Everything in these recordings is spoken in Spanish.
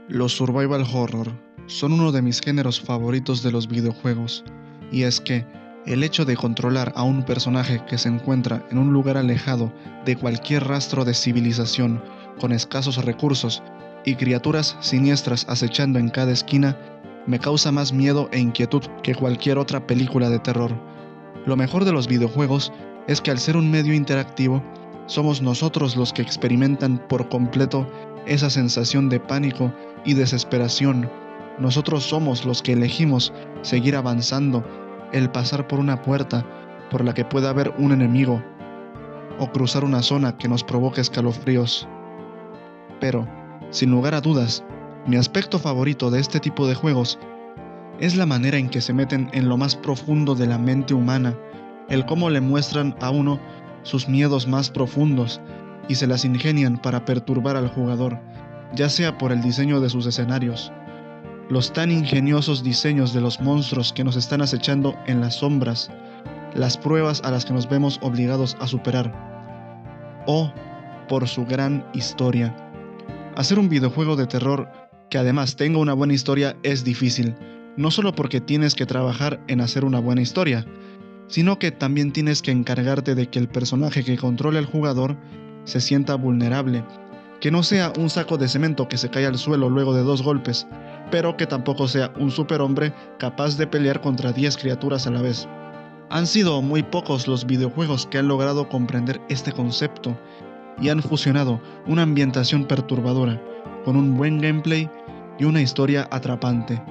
Los survival horror son uno de mis géneros favoritos de los videojuegos, y es que el hecho de controlar a un personaje que se encuentra en un lugar alejado de cualquier rastro de civilización, con escasos recursos y criaturas siniestras acechando en cada esquina, me causa más miedo e inquietud que cualquier otra película de terror. Lo mejor de los videojuegos es que al ser un medio interactivo, somos nosotros los que experimentan por completo esa sensación de pánico y desesperación. Nosotros somos los que elegimos seguir avanzando, el pasar por una puerta por la que pueda haber un enemigo, o cruzar una zona que nos provoque escalofríos. Pero, sin lugar a dudas, mi aspecto favorito de este tipo de juegos es la manera en que se meten en lo más profundo de la mente humana, el cómo le muestran a uno sus miedos más profundos y se las ingenian para perturbar al jugador, ya sea por el diseño de sus escenarios, los tan ingeniosos diseños de los monstruos que nos están acechando en las sombras, las pruebas a las que nos vemos obligados a superar, o por su gran historia. Hacer un videojuego de terror que además tenga una buena historia es difícil, no solo porque tienes que trabajar en hacer una buena historia, sino que también tienes que encargarte de que el personaje que controla al jugador se sienta vulnerable, que no sea un saco de cemento que se cae al suelo luego de 2 golpes, pero que tampoco sea un superhombre capaz de pelear contra 10 criaturas a la vez. Han sido muy pocos los videojuegos que han logrado comprender este concepto y han fusionado una ambientación perturbadora con un buen gameplay y una historia atrapante.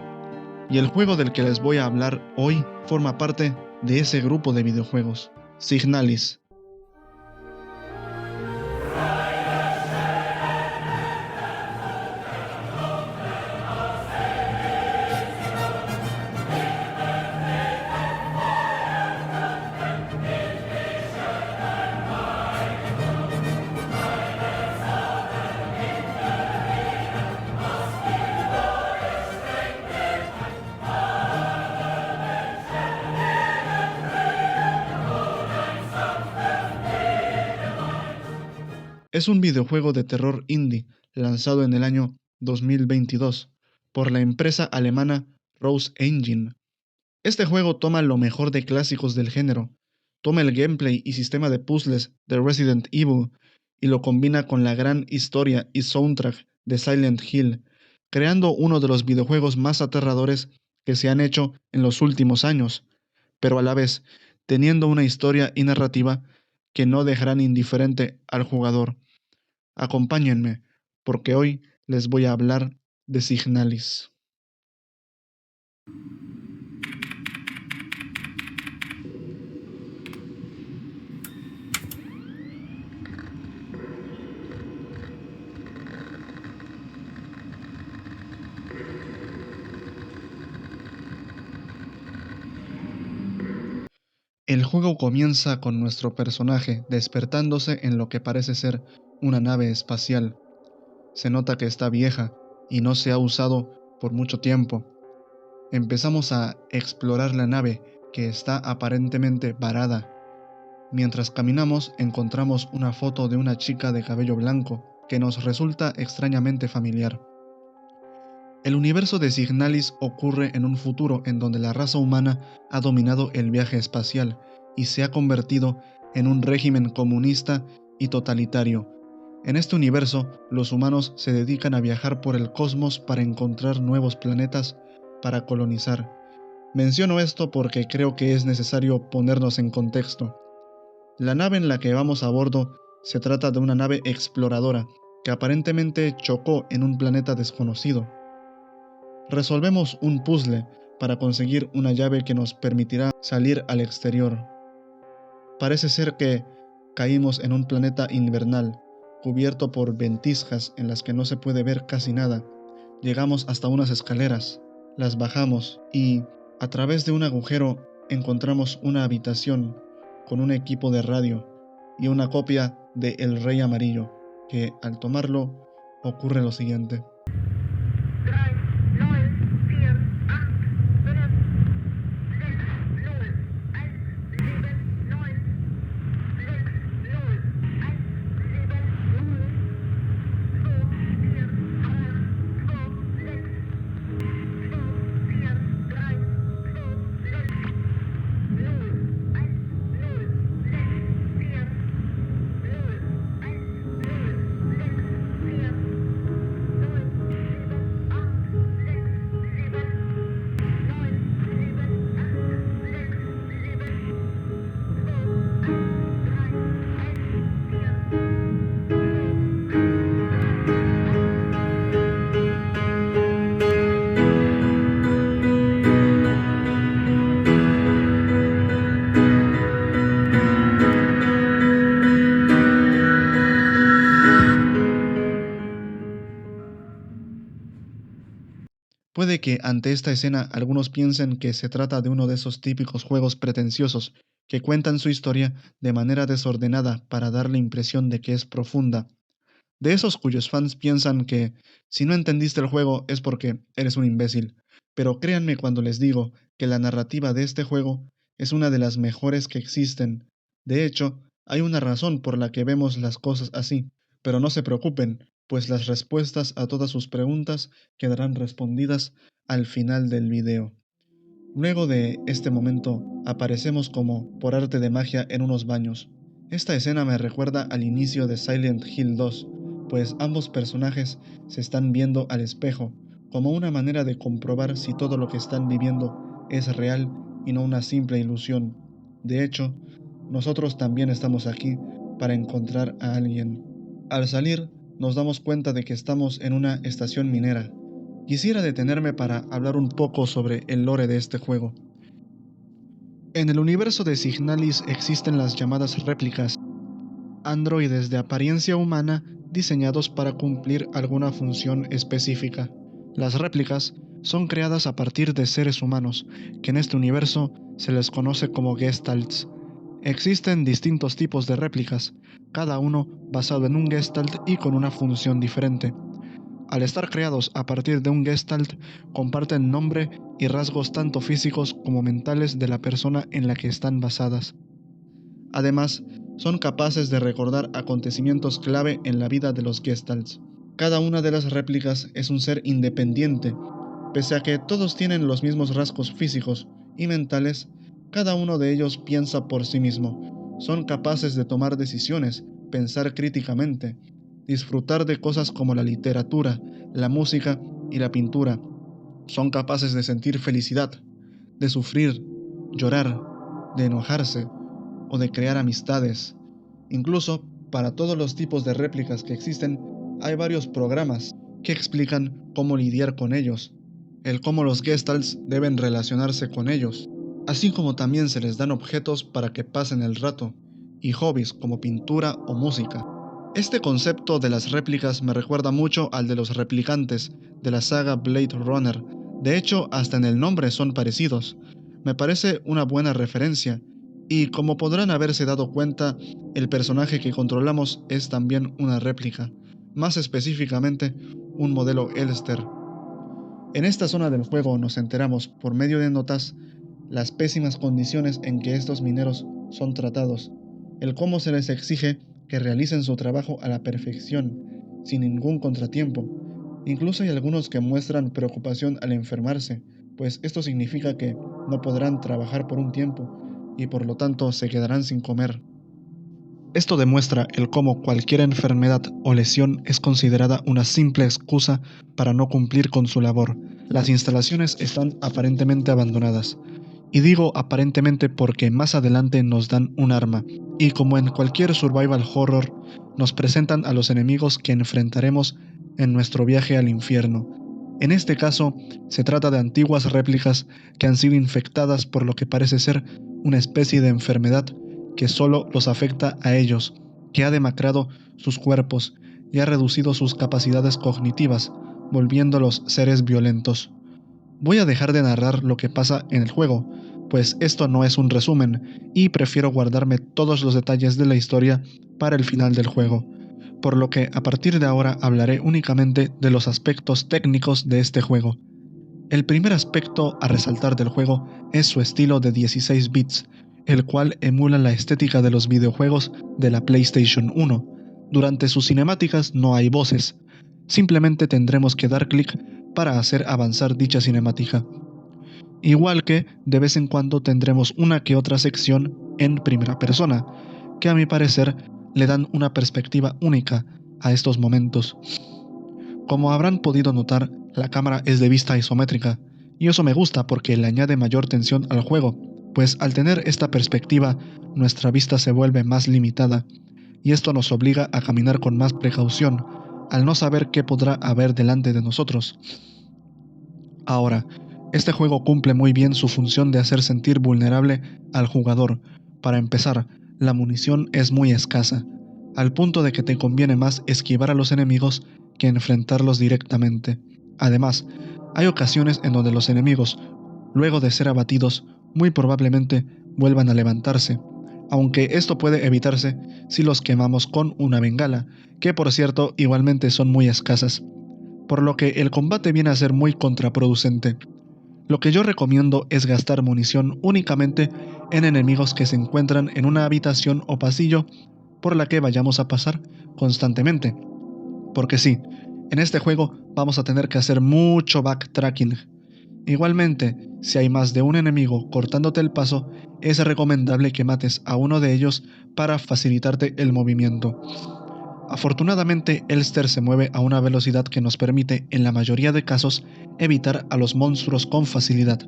Y el juego del que les voy a hablar hoy forma parte de ese grupo de videojuegos, Signalis. Es un videojuego de terror indie lanzado en el año 2022 por la empresa alemana Rose Engine. Este juego toma lo mejor de clásicos del género, toma el gameplay y sistema de puzzles de Resident Evil y lo combina con la gran historia y soundtrack de Silent Hill, creando uno de los videojuegos más aterradores que se han hecho en los últimos años, pero a la vez teniendo una historia y narrativa que no dejarán indiferente al jugador. Acompáñenme, porque hoy les voy a hablar de Signalis. El juego comienza con nuestro personaje despertándose en lo que parece ser una nave espacial. Se nota que está vieja y no se ha usado por mucho tiempo. Empezamos a explorar la nave, que está aparentemente varada. Mientras caminamos encontramos una foto de una chica de cabello blanco que nos resulta extrañamente familiar. El universo de Signalis ocurre en un futuro en donde la raza humana ha dominado el viaje espacial y se ha convertido en un régimen comunista y totalitario. En este universo, los humanos se dedican a viajar por el cosmos para encontrar nuevos planetas para colonizar. Menciono esto porque creo que es necesario ponernos en contexto. La nave en la que vamos a bordo se trata de una nave exploradora que aparentemente chocó en un planeta desconocido. Resolvemos un puzzle para conseguir una llave que nos permitirá salir al exterior. Parece ser que caímos en un planeta invernal, cubierto por ventiscas en las que no se puede ver casi nada. Llegamos hasta unas escaleras, las bajamos y, a través de un agujero, encontramos una habitación con un equipo de radio y una copia de El Rey Amarillo, que al tomarlo ocurre lo siguiente. Puede que ante esta escena algunos piensen que se trata de uno de esos típicos juegos pretenciosos que cuentan su historia de manera desordenada para dar la impresión de que es profunda. De esos cuyos fans piensan que si no entendiste el juego es porque eres un imbécil. Pero créanme cuando les digo que la narrativa de este juego es una de las mejores que existen. De hecho, hay una razón por la que vemos las cosas así. Pero no se preocupen, pues las respuestas a todas sus preguntas quedarán respondidas al final del video. Luego de este momento, aparecemos como por arte de magia en unos baños. Esta escena me recuerda al inicio de Silent Hill 2, pues ambos personajes se están viendo al espejo, como una manera de comprobar si todo lo que están viviendo es real y no una simple ilusión. De hecho, nosotros también estamos aquí para encontrar a alguien. Al salir, nos damos cuenta de que estamos en una estación minera. Quisiera detenerme para hablar un poco sobre el lore de este juego. En el universo de Signalis existen las llamadas réplicas, androides de apariencia humana diseñados para cumplir alguna función específica. Las réplicas son creadas a partir de seres humanos, que en este universo se les conoce como Gestalts. Existen distintos tipos de réplicas, cada uno basado en un Gestalt y con una función diferente. Al estar creados a partir de un Gestalt, comparten nombre y rasgos tanto físicos como mentales de la persona en la que están basadas. Además, son capaces de recordar acontecimientos clave en la vida de los Gestalts. Cada una de las réplicas es un ser independiente. Pese a que todos tienen los mismos rasgos físicos y mentales, cada uno de ellos piensa por sí mismo. Son capaces de tomar decisiones, pensar críticamente, disfrutar de cosas como la literatura, la música y la pintura. Son capaces de sentir felicidad, de sufrir, llorar, de enojarse o de crear amistades. Incluso, para todos los tipos de réplicas que existen, hay varios programas que explican cómo lidiar con ellos, el cómo los Gestalts deben relacionarse con ellos, así como también se les dan objetos para que pasen el rato, y hobbies como pintura o música. Este concepto de las réplicas me recuerda mucho al de los replicantes de la saga Blade Runner. De hecho, hasta en el nombre son parecidos. Me parece una buena referencia, y como podrán haberse dado cuenta, el personaje que controlamos es también una réplica, más específicamente un modelo Elster. En esta zona del juego nos enteramos, por medio de notas, las pésimas condiciones en que estos mineros son tratados, el cómo se les exige que realicen su trabajo a la perfección, sin ningún contratiempo. Incluso hay algunos que muestran preocupación al enfermarse, pues esto significa que no podrán trabajar por un tiempo y por lo tanto se quedarán sin comer. Esto demuestra el cómo cualquier enfermedad o lesión es considerada una simple excusa para no cumplir con su labor. Las instalaciones están aparentemente abandonadas. Y digo aparentemente porque más adelante nos dan un arma, y como en cualquier survival horror, nos presentan a los enemigos que enfrentaremos en nuestro viaje al infierno. En este caso, se trata de antiguas réplicas que han sido infectadas por lo que parece ser una especie de enfermedad que solo los afecta a ellos, que ha demacrado sus cuerpos y ha reducido sus capacidades cognitivas, volviéndolos seres violentos. Voy a dejar de narrar lo que pasa en el juego, pues esto no es un resumen, y prefiero guardarme todos los detalles de la historia para el final del juego, por lo que a partir de ahora hablaré únicamente de los aspectos técnicos de este juego. El primer aspecto a resaltar del juego es su estilo de 16 bits, el cual emula la estética de los videojuegos de la PlayStation 1. Durante sus cinemáticas no hay voces, simplemente tendremos que dar clic para hacer avanzar dicha cinemática. Igual que de vez en cuando tendremos una que otra sección en primera persona, que a mi parecer le dan una perspectiva única a estos momentos. Como habrán podido notar, la cámara es de vista isométrica, y eso me gusta porque le añade mayor tensión al juego, pues al tener esta perspectiva, nuestra vista se vuelve más limitada, y esto nos obliga a caminar con más precaución, al no saber qué podrá haber delante de nosotros. Ahora, este juego cumple muy bien su función de hacer sentir vulnerable al jugador. Para empezar, la munición es muy escasa, al punto de que te conviene más esquivar a los enemigos que enfrentarlos directamente. Además, Hay ocasiones en donde los enemigos, luego de ser abatidos, muy probablemente vuelvan a levantarse, aunque esto puede evitarse si los quemamos con una bengala, que por cierto igualmente son muy escasas, por lo que el combate viene a ser muy contraproducente. Lo que yo recomiendo es gastar munición únicamente en enemigos que se encuentran en una habitación o pasillo por la que vayamos a pasar constantemente, porque sí, en este juego vamos a tener que hacer mucho backtracking. Igualmente, si hay más de un enemigo cortándote el paso, es recomendable que mates a uno de ellos para facilitarte el movimiento. Afortunadamente, Elster se mueve a una velocidad que nos permite, en la mayoría de casos, evitar a los monstruos con facilidad.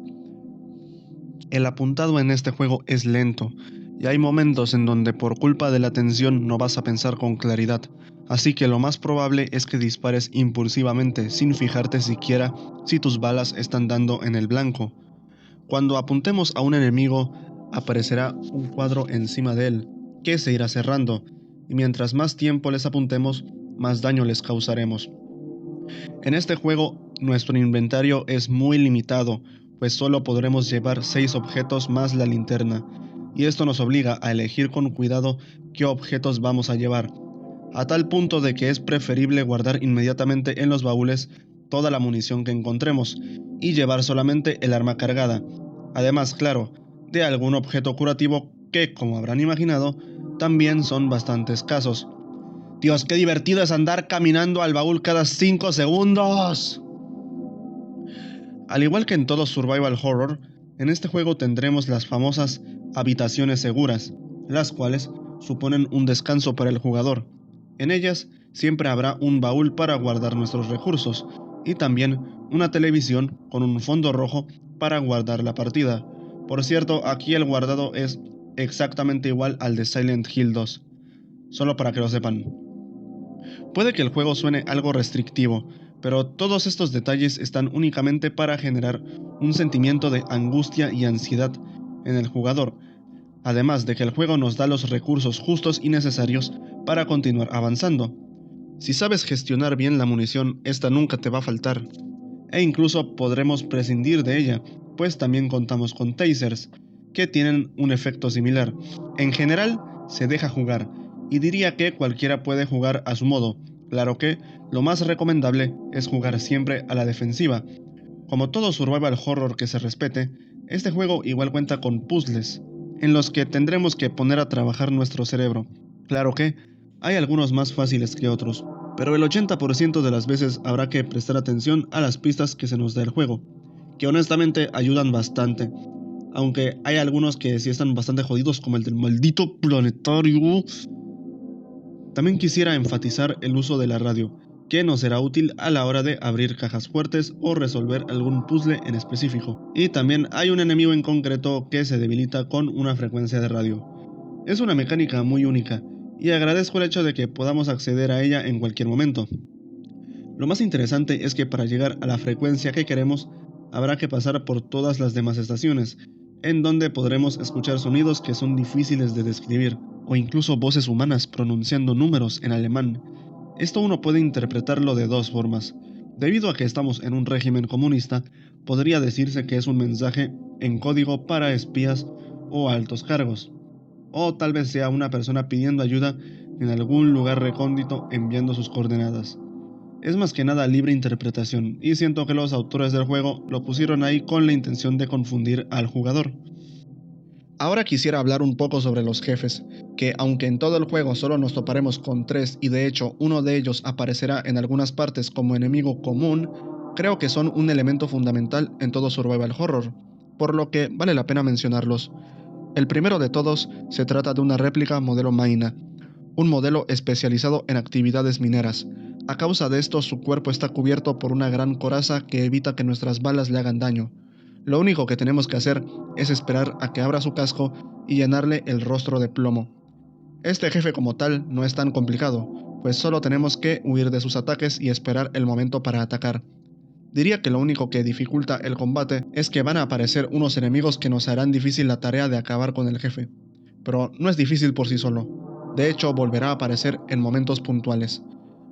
El apuntado en este juego es lento, y hay momentos en donde por culpa de la tensión no vas a pensar con claridad, así que lo más probable es que dispares impulsivamente sin fijarte siquiera si tus balas están dando en el blanco. Cuando apuntemos a un enemigo, aparecerá un cuadro encima de él, que se irá cerrando, y mientras más tiempo les apuntemos, más daño les causaremos. En este juego, nuestro inventario es muy limitado, pues solo podremos llevar 6 objetos más la linterna, y esto nos obliga a elegir con cuidado qué objetos vamos a llevar, a tal punto de que es preferible guardar inmediatamente en los baúles toda la munición que encontremos, y llevar solamente el arma cargada, además, claro, de algún objeto curativo que, como habrán imaginado, también son bastante escasos. Dios, qué divertido es andar caminando al baúl cada 5 segundos. Al igual que en todo survival horror, en este juego tendremos las famosas habitaciones seguras, las cuales suponen un descanso para el jugador. En ellas siempre habrá un baúl para guardar nuestros recursos y también una televisión con un fondo rojo para guardar la partida. Por cierto, aquí el guardado es exactamente igual al de Silent Hill 2, solo para que lo sepan. Puede que el juego suene algo restrictivo, pero todos estos detalles están únicamente para generar un sentimiento de angustia y ansiedad en el jugador, además de que el juego nos da los recursos justos y necesarios para continuar avanzando. Si sabes gestionar bien la munición, esta nunca te va a faltar, e incluso podremos prescindir de ella, pues también contamos con tasers, que tienen un efecto similar. En general, se deja jugar, y diría que cualquiera puede jugar a su modo. Claro que lo más recomendable es jugar siempre a la defensiva. Como todo survival horror que se respete, este juego igual cuenta con puzzles, en los que tendremos que poner a trabajar nuestro cerebro. Claro que hay algunos más fáciles que otros, pero el 80% de las veces habrá que prestar atención a las pistas que se nos da el juego, que honestamente ayudan bastante, aunque hay algunos que sí están bastante jodidos, como el del maldito planetario. También quisiera enfatizar el uso de la radio, que nos será útil a la hora de abrir cajas fuertes o resolver algún puzzle en específico. Y también hay un enemigo en concreto que se debilita con una frecuencia de radio. Es una mecánica muy única, y agradezco el hecho de que podamos acceder a ella en cualquier momento. Lo más interesante es que para llegar a la frecuencia que queremos, habrá que pasar por todas las demás estaciones, en donde podremos escuchar sonidos que son difíciles de describir, o incluso voces humanas pronunciando números en alemán. Esto uno puede interpretarlo de dos formas. Debido a que estamos en un régimen comunista, podría decirse que es un mensaje en código para espías o altos cargos. O tal vez sea una persona pidiendo ayuda en algún lugar recóndito enviando sus coordenadas. Es más que nada libre interpretación, y siento que los autores del juego lo pusieron ahí con la intención de confundir al jugador. Ahora quisiera hablar un poco sobre los jefes, que aunque en todo el juego solo nos toparemos con 3 y de hecho uno de ellos aparecerá en algunas partes como enemigo común, creo que son un elemento fundamental en todo survival horror, por lo que vale la pena mencionarlos. El primero de todos se trata de una réplica modelo Maina, un modelo especializado en actividades mineras. A causa de esto, su cuerpo está cubierto por una gran coraza que evita que nuestras balas le hagan daño. Lo único que tenemos que hacer es esperar a que abra su casco y llenarle el rostro de plomo. Este jefe como tal no es tan complicado, pues solo tenemos que huir de sus ataques y esperar el momento para atacar. Diría que lo único que dificulta el combate es que van a aparecer unos enemigos que nos harán difícil la tarea de acabar con el jefe, pero no es difícil por sí solo. De hecho, volverá a aparecer en momentos puntuales.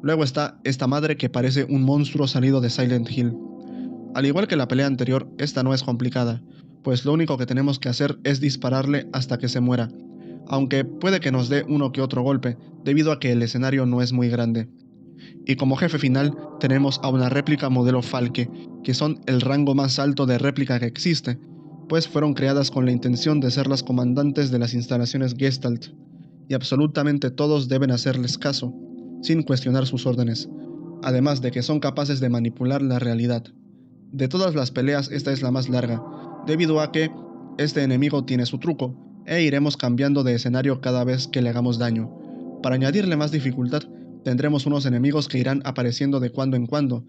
Luego está esta madre que parece un monstruo salido de Silent Hill. Al igual que la pelea anterior, esta no es complicada, pues lo único que tenemos que hacer es dispararle hasta que se muera, aunque puede que nos dé uno que otro golpe, debido a que el escenario no es muy grande. Y como jefe final, tenemos a una réplica modelo Falke, que son el rango más alto de réplica que existe, pues fueron creadas con la intención de ser las comandantes de las instalaciones Gestalt, y absolutamente todos deben hacerles caso, sin cuestionar sus órdenes, además de que son capaces de manipular la realidad. De todas las peleas, esta es la más larga, debido a que este enemigo tiene su truco, e iremos cambiando de escenario cada vez que le hagamos daño. Para añadirle más dificultad, tendremos unos enemigos que irán apareciendo de cuando en cuando,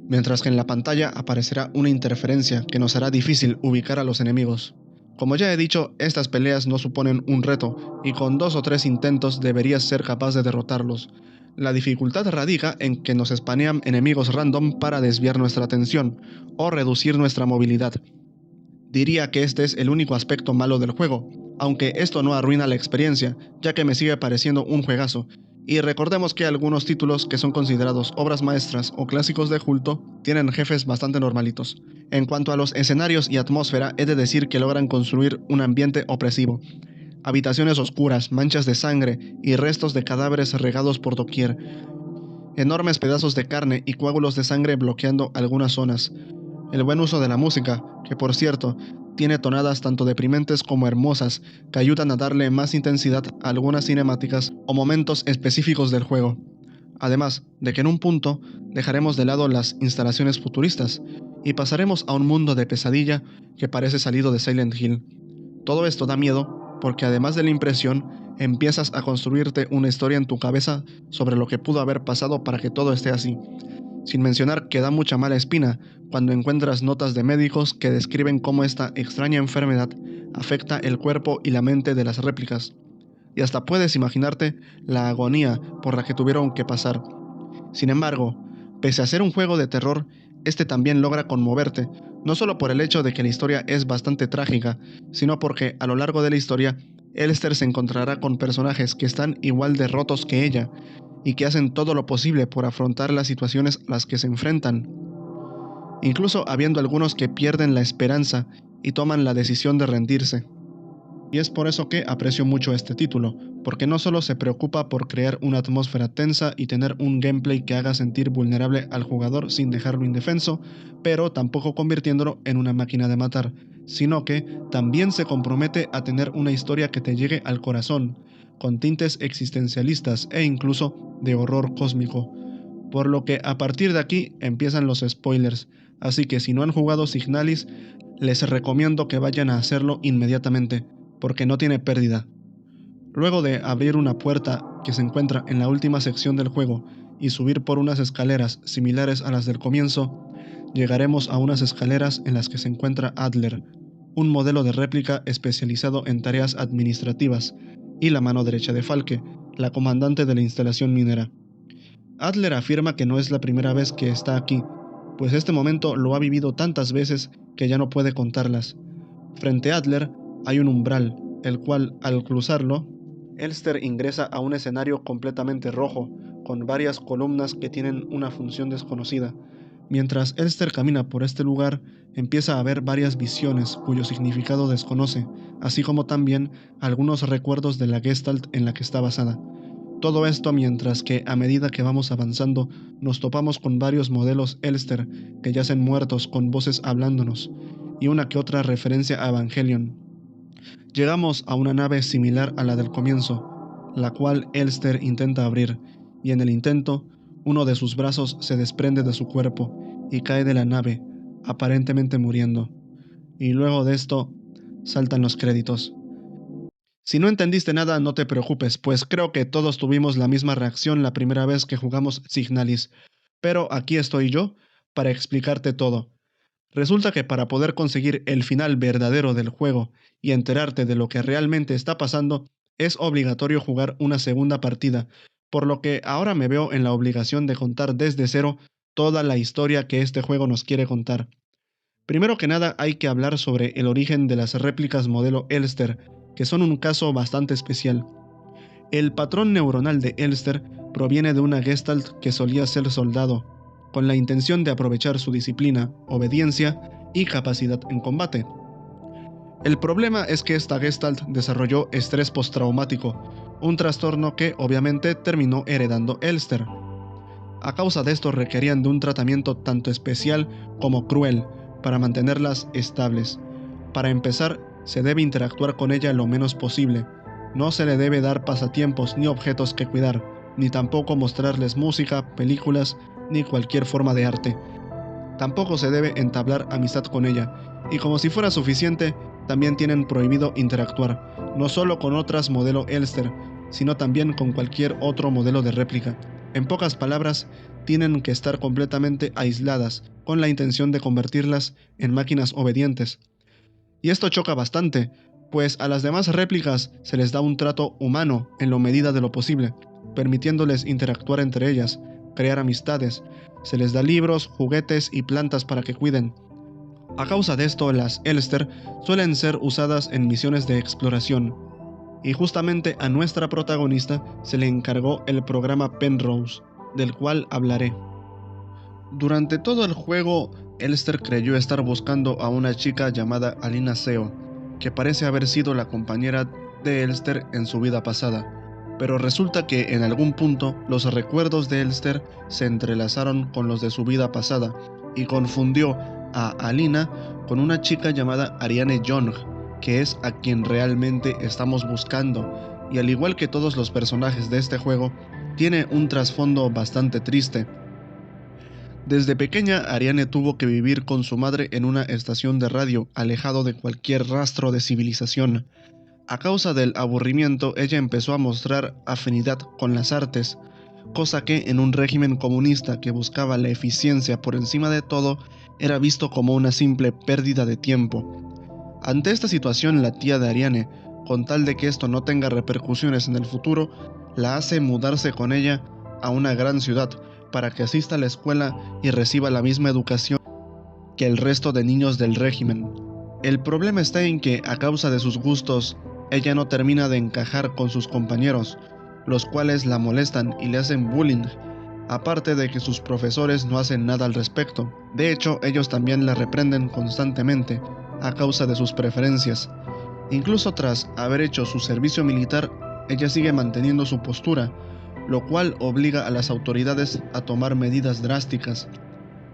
mientras que en la pantalla aparecerá una interferencia que nos hará difícil ubicar a los enemigos. Como ya he dicho, estas peleas no suponen un reto, y con 2 o 3 intentos deberías ser capaz de derrotarlos. La dificultad radica en que nos spanean enemigos random para desviar nuestra atención, o reducir nuestra movilidad. Diría que este es el único aspecto malo del juego, aunque esto no arruina la experiencia, ya que me sigue pareciendo un juegazo. Y recordemos que algunos títulos que son considerados obras maestras o clásicos de culto tienen jefes bastante normalitos. En cuanto a los escenarios y atmósfera, he de decir que logran construir un ambiente opresivo. Habitaciones oscuras, manchas de sangre y restos de cadáveres regados por doquier. Enormes pedazos de carne y coágulos de sangre bloqueando algunas zonas. El buen uso de la música, que por cierto, tiene tonadas tanto deprimentes como hermosas, que ayudan a darle más intensidad a algunas cinemáticas o momentos específicos del juego. Además de que en un punto dejaremos de lado las instalaciones futuristas y pasaremos a un mundo de pesadilla que parece salido de Silent Hill. Todo esto da miedo porque además de la impresión, empiezas a construirte una historia en tu cabeza sobre lo que pudo haber pasado para que todo esté así. Sin mencionar que da mucha mala espina cuando encuentras notas de médicos que describen cómo esta extraña enfermedad afecta el cuerpo y la mente de las réplicas. Y hasta puedes imaginarte la agonía por la que tuvieron que pasar. Sin embargo, pese a ser un juego de terror, este también logra conmoverte, no solo por el hecho de que la historia es bastante trágica, sino porque a lo largo de la historia, Elster se encontrará con personajes que están igual de rotos que ella, y que hacen todo lo posible por afrontar las situaciones a las que se enfrentan, incluso habiendo algunos que pierden la esperanza y toman la decisión de rendirse. Y es por eso que aprecio mucho este título, porque no solo se preocupa por crear una atmósfera tensa y tener un gameplay que haga sentir vulnerable al jugador sin dejarlo indefenso, pero tampoco convirtiéndolo en una máquina de matar, sino que también se compromete a tener una historia que te llegue al corazón, con tintes existencialistas e incluso de horror cósmico. Por lo que a partir de aquí empiezan los spoilers, así que si no han jugado Signalis, les recomiendo que vayan a hacerlo inmediatamente, porque no tiene pérdida. Luego de abrir una puerta que se encuentra en la última sección del juego y subir por unas escaleras similares a las del comienzo, llegaremos a unas escaleras en las que se encuentra Adler, un modelo de réplica especializado en tareas administrativas, y la mano derecha de Falke, la comandante de la instalación minera. Adler afirma que no es la primera vez que está aquí, pues este momento lo ha vivido tantas veces que ya no puede contarlas. Frente a Adler hay un umbral, el cual, al cruzarlo, Elster ingresa a un escenario completamente rojo, con varias columnas que tienen una función desconocida. Mientras Elster camina por este lugar, empieza a ver varias visiones cuyo significado desconoce, así como también algunos recuerdos de la Gestalt en la que está basada. Todo esto mientras que, a medida que vamos avanzando, nos topamos con varios modelos Elster que yacen muertos con voces hablándonos, y una que otra referencia a Evangelion. Llegamos a una nave similar a la del comienzo, la cual Elster intenta abrir, y en el intento, uno de sus brazos se desprende de su cuerpo y cae de la nave, aparentemente muriendo. Y luego de esto, saltan los créditos. Si no entendiste nada, no te preocupes, pues creo que todos tuvimos la misma reacción la primera vez que jugamos Signalis, pero aquí estoy yo para explicarte todo. Resulta que para poder conseguir el final verdadero del juego y enterarte de lo que realmente está pasando, es obligatorio jugar una segunda partida, por lo que ahora me veo en la obligación de contar desde cero toda la historia que este juego nos quiere contar. Primero que nada hay que hablar sobre el origen de las réplicas modelo Elster, que son un caso bastante especial. El patrón neuronal de Elster proviene de una Gestalt que solía ser soldado, con la intención de aprovechar su disciplina, obediencia y capacidad en combate. El problema es que esta Gestalt desarrolló estrés postraumático, un trastorno que obviamente terminó heredando Elster. A causa de esto requerían de un tratamiento tanto especial como cruel para mantenerlas estables. Para empezar, se debe interactuar con ella lo menos posible. No se le debe dar pasatiempos ni objetos que cuidar, ni tampoco mostrarles música, películas, ni cualquier forma de arte. Tampoco se debe entablar amistad con ella, y como si fuera suficiente, también tienen prohibido interactuar, no solo con otras modelo Elster, sino también con cualquier otro modelo de réplica. En pocas palabras, tienen que estar completamente aisladas, con la intención de convertirlas en máquinas obedientes. Y esto choca bastante, pues a las demás réplicas se les da un trato humano en la medida de lo posible, permitiéndoles interactuar entre ellas, crear amistades, se les da libros, juguetes y plantas para que cuiden. A causa de esto, las Elster suelen ser usadas en misiones de exploración, y justamente a nuestra protagonista se le encargó el programa Penrose, del cual hablaré. Durante todo el juego, Elster creyó estar buscando a una chica llamada Alina Seo, que parece haber sido la compañera de Elster en su vida pasada, pero resulta que en algún punto los recuerdos de Elster se entrelazaron con los de su vida pasada y confundió a Alina con una chica llamada Ariane Young, que es a quien realmente estamos buscando, y al igual que todos los personajes de este juego, tiene un trasfondo bastante triste. Desde pequeña, Ariane tuvo que vivir con su madre en una estación de radio, alejado de cualquier rastro de civilización. A causa del aburrimiento, ella empezó a mostrar afinidad con las artes, cosa que en un régimen comunista que buscaba la eficiencia por encima de todo, era visto como una simple pérdida de tiempo. Ante esta situación, la tía de Ariane, con tal de que esto no tenga repercusiones en el futuro, la hace mudarse con ella a una gran ciudad, para que asista a la escuela y reciba la misma educación que el resto de niños del régimen. El problema está en que, a causa de sus gustos, ella no termina de encajar con sus compañeros, los cuales la molestan y le hacen bullying, aparte de que sus profesores no hacen nada al respecto. De hecho, ellos también la reprenden constantemente, a causa de sus preferencias. Incluso tras haber hecho su servicio militar, ella sigue manteniendo su postura, lo cual obliga a las autoridades a tomar medidas drásticas.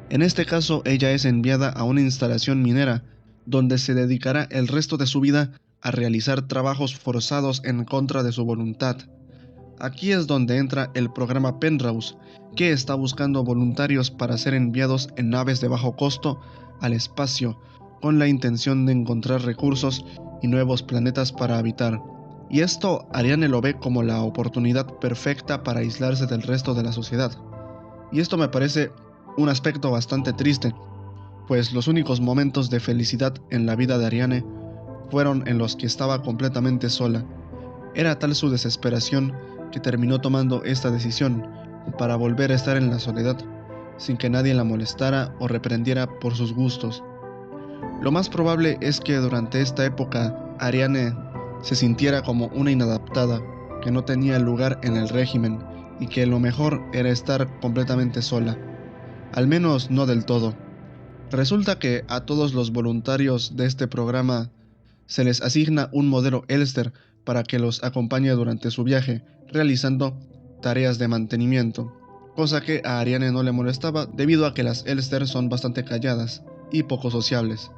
En este caso, ella es enviada a una instalación minera, donde se dedicará el resto de su vida a realizar trabajos forzados en contra de su voluntad. Aquí es donde entra el programa Penrose, que está buscando voluntarios para ser enviados en naves de bajo costo al espacio, con la intención de encontrar recursos y nuevos planetas para habitar. Y esto Ariane lo ve como la oportunidad perfecta para aislarse del resto de la sociedad. Y esto me parece un aspecto bastante triste, pues los únicos momentos de felicidad en la vida de Ariane fueron en los que estaba completamente sola. Era tal su desesperación que terminó tomando esta decisión para volver a estar en la soledad, sin que nadie la molestara o reprendiera por sus gustos. Lo más probable es que durante esta época Ariane se sintiera como una inadaptada, que no tenía lugar en el régimen y que lo mejor era estar completamente sola. Al menos no del todo. Resulta que a todos los voluntarios de este programa se les asigna un modelo Elster para que los acompañe durante su viaje, realizando tareas de mantenimiento, cosa que a Ariane no le molestaba debido a que las Elster son bastante calladas y poco sociables.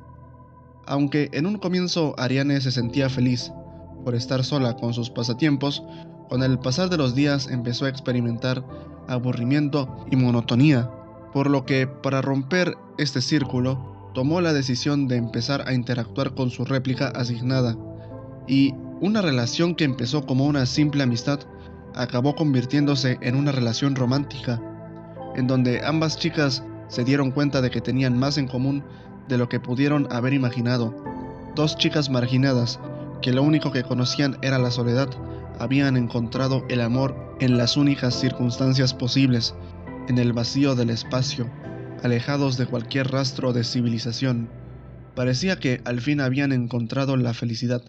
Aunque en un comienzo Ariane se sentía feliz por estar sola con sus pasatiempos, con el pasar de los días empezó a experimentar aburrimiento y monotonía, por lo que para romper este círculo tomó la decisión de empezar a interactuar con su réplica asignada, y una relación que empezó como una simple amistad acabó convirtiéndose en una relación romántica, en donde ambas chicas se dieron cuenta de que tenían más en común de lo que pudieron haber imaginado. Dos chicas marginadas, que lo único que conocían era la soledad, habían encontrado el amor en las únicas circunstancias posibles, en el vacío del espacio, alejados de cualquier rastro de civilización. Parecía que al fin habían encontrado la felicidad,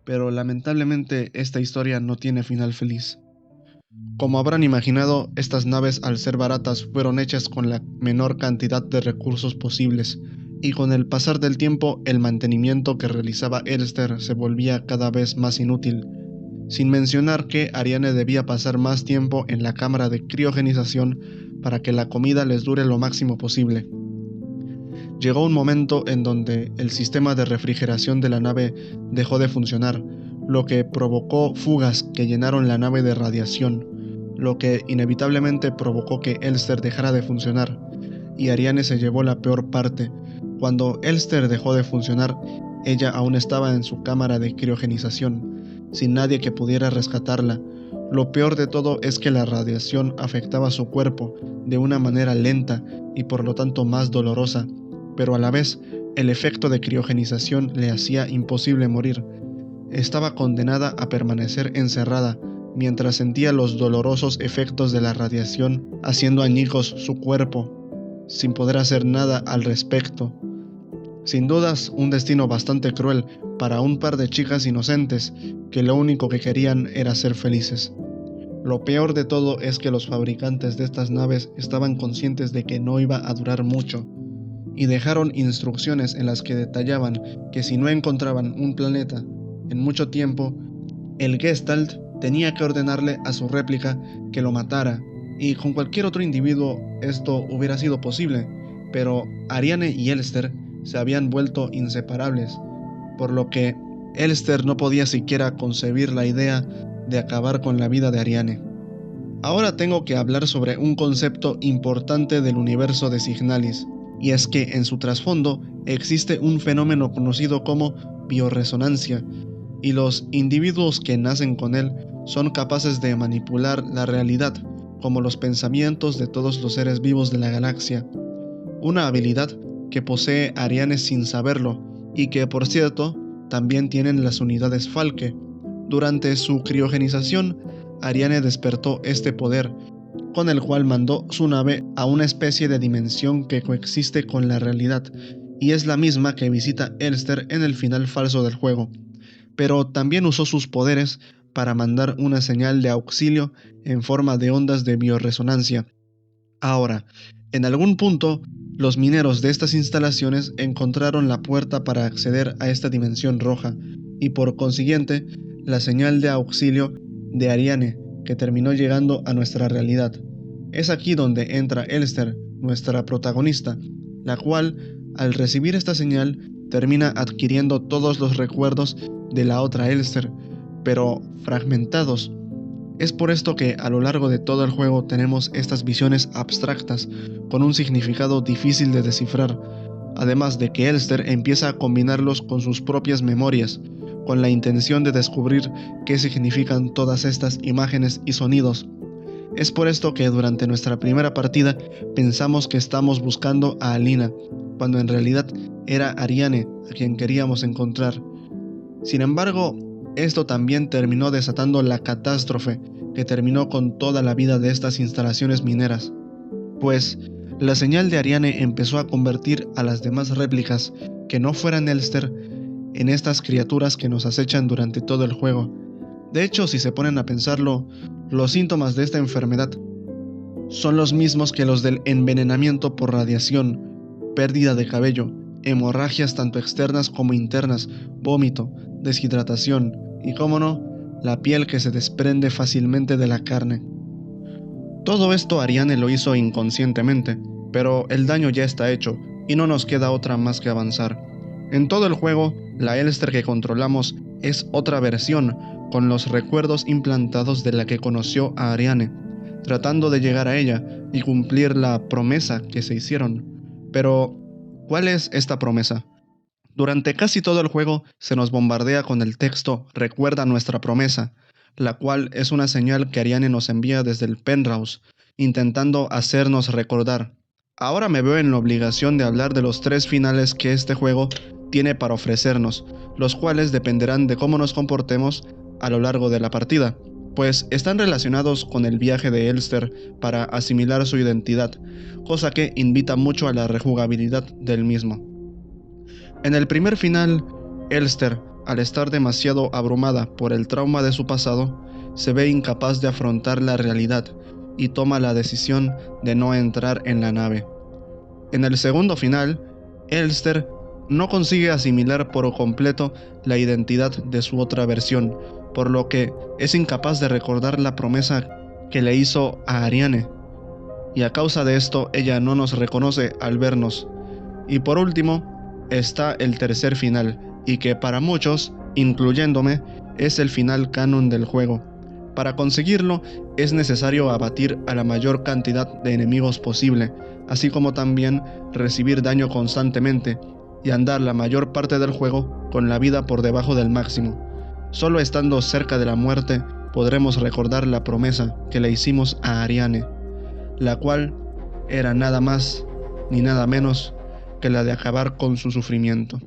pero lamentablemente esta historia no tiene final feliz. Como habrán imaginado, estas naves, al ser baratas, fueron hechas con la menor cantidad de recursos posibles, y con el pasar del tiempo el mantenimiento que realizaba Elster se volvía cada vez más inútil, sin mencionar que Ariane debía pasar más tiempo en la cámara de criogenización para que la comida les dure lo máximo posible. Llegó un momento en donde el sistema de refrigeración de la nave dejó de funcionar, lo que provocó fugas que llenaron la nave de radiación, lo que inevitablemente provocó que Elster dejara de funcionar, y Ariane se llevó la peor parte. Cuando Elster dejó de funcionar, ella aún estaba en su cámara de criogenización, sin nadie que pudiera rescatarla. Lo peor de todo es que la radiación afectaba su cuerpo de una manera lenta y por lo tanto más dolorosa, pero a la vez el efecto de criogenización le hacía imposible morir. Estaba condenada a permanecer encerrada, mientras sentía los dolorosos efectos de la radiación haciendo añicos su cuerpo, sin poder hacer nada al respecto. Sin dudas, un destino bastante cruel para un par de chicas inocentes que lo único que querían era ser felices. Lo peor de todo es que los fabricantes de estas naves estaban conscientes de que no iba a durar mucho, y dejaron instrucciones en las que detallaban que si no encontraban un planeta en mucho tiempo, el Gestalt tenía que ordenarle a su réplica que lo matara, y con cualquier otro individuo esto hubiera sido posible, pero Ariane y Elster se habían vuelto inseparables, por lo que Elster no podía siquiera concebir la idea de acabar con la vida de Ariane. Ahora tengo que hablar sobre un concepto importante del universo de Signalis, y es que en su trasfondo existe un fenómeno conocido como biorresonancia, y los individuos que nacen con él son capaces de manipular la realidad, como los pensamientos de todos los seres vivos de la galaxia, una habilidad que posee Ariane sin saberlo, y que por cierto también tienen las unidades Falke. Durante su criogenización, Ariane despertó este poder, con el cual mandó su nave a una especie de dimensión que coexiste con la realidad, y es la misma que visita Elster en el final falso del juego. Pero también usó sus poderes para mandar una señal de auxilio en forma de ondas de biorresonancia. Ahora, en algún punto, los mineros de estas instalaciones encontraron la puerta para acceder a esta dimensión roja, y por consiguiente, la señal de auxilio de Ariane, que terminó llegando a nuestra realidad. Es aquí donde entra Elster, nuestra protagonista, la cual, al recibir esta señal, termina adquiriendo todos los recuerdos de la otra Elster, pero fragmentados. Es por esto que a lo largo de todo el juego tenemos estas visiones abstractas, con un significado difícil de descifrar, además de que Elster empieza a combinarlos con sus propias memorias, con la intención de descubrir qué significan todas estas imágenes y sonidos. Es por esto que durante nuestra primera partida pensamos que estamos buscando a Alina, cuando en realidad era Ariane a quien queríamos encontrar. Sin embargo, esto también terminó desatando la catástrofe que terminó con toda la vida de estas instalaciones mineras, pues la señal de Ariane empezó a convertir a las demás réplicas que no fueran Elster en estas criaturas que nos acechan durante todo el juego. De hecho, si se ponen a pensarlo, los síntomas de esta enfermedad son los mismos que los del envenenamiento por radiación: pérdida de cabello, hemorragias tanto externas como internas, vómito, deshidratación y, cómo no, la piel que se desprende fácilmente de la carne. Todo esto Ariane lo hizo inconscientemente, pero el daño ya está hecho y no nos queda otra más que avanzar. En todo el juego, la Elster que controlamos es otra versión, con los recuerdos implantados de la que conoció a Ariane, tratando de llegar a ella y cumplir la promesa que se hicieron. Pero, ¿cuál es esta promesa? Durante casi todo el juego se nos bombardea con el texto "Recuerda nuestra promesa", la cual es una señal que Ariane nos envía desde el Penrose, intentando hacernos recordar. Ahora me veo en la obligación de hablar de los 3 finales que este juego tiene para ofrecernos, los cuales dependerán de cómo nos comportemos a lo largo de la partida, pues están relacionados con el viaje de Elster para asimilar su identidad, cosa que invita mucho a la rejugabilidad del mismo. En el primer final, Elster, al estar demasiado abrumada por el trauma de su pasado, se ve incapaz de afrontar la realidad y toma la decisión de no entrar en la nave. En el segundo final, Elster no consigue asimilar por completo la identidad de su otra versión, por lo que es incapaz de recordar la promesa que le hizo a Ariane, y a causa de esto ella no nos reconoce al vernos. Y por último, está el tercer final, y que para muchos, incluyéndome, es el final canon del juego. Para conseguirlo, es necesario abatir a la mayor cantidad de enemigos posible, así como también recibir daño constantemente, y andar la mayor parte del juego con la vida por debajo del máximo. Solo estando cerca de la muerte podremos recordar la promesa que le hicimos a Ariane, la cual era nada más ni nada menos que la de acabar con su sufrimiento.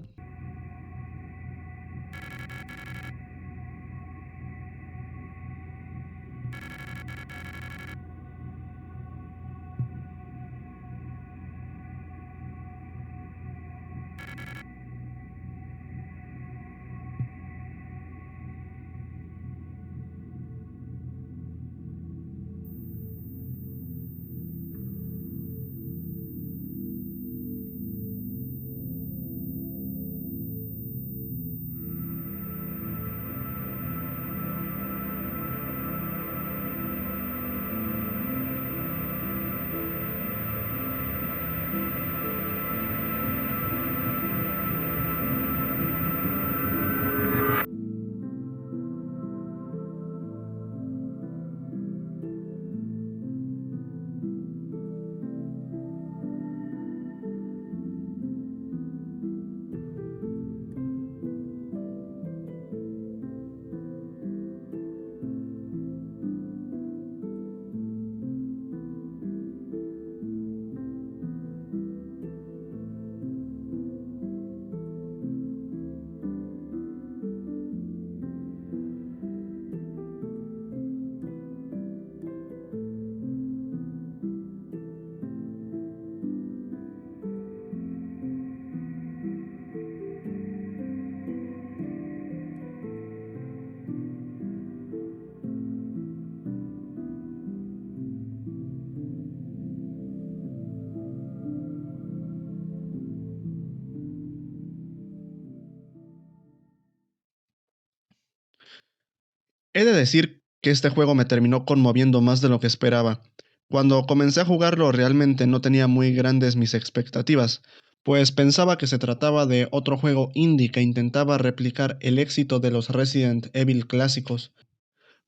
He de decir que este juego me terminó conmoviendo más de lo que esperaba. Cuando comencé a jugarlo realmente no tenía muy grandes mis expectativas, pues pensaba que se trataba de otro juego indie que intentaba replicar el éxito de los Resident Evil clásicos,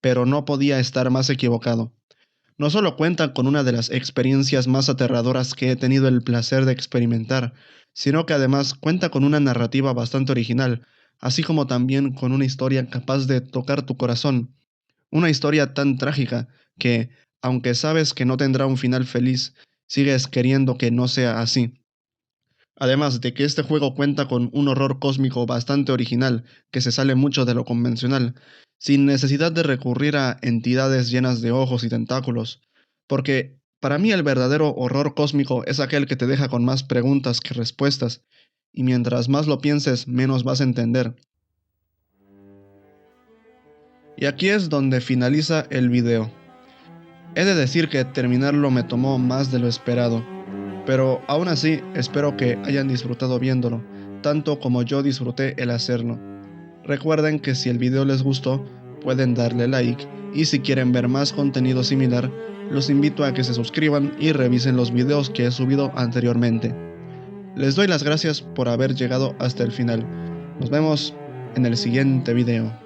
pero no podía estar más equivocado. No solo cuenta con una de las experiencias más aterradoras que he tenido el placer de experimentar, sino que además cuenta con una narrativa bastante original, así como también con una historia capaz de tocar tu corazón. Una historia tan trágica que, aunque sabes que no tendrá un final feliz, sigues queriendo que no sea así. Además de que este juego cuenta con un horror cósmico bastante original, que se sale mucho de lo convencional, sin necesidad de recurrir a entidades llenas de ojos y tentáculos, porque para mí el verdadero horror cósmico es aquel que te deja con más preguntas que respuestas, y mientras más lo pienses, menos vas a entender. Y aquí es donde finaliza el video. He de decir que terminarlo me tomó más de lo esperado, pero aún así espero que hayan disfrutado viéndolo, tanto como yo disfruté el hacerlo. Recuerden que si el video les gustó, pueden darle like, y si quieren ver más contenido similar, los invito a que se suscriban y revisen los videos que he subido anteriormente. Les doy las gracias por haber llegado hasta el final. Nos vemos en el siguiente video.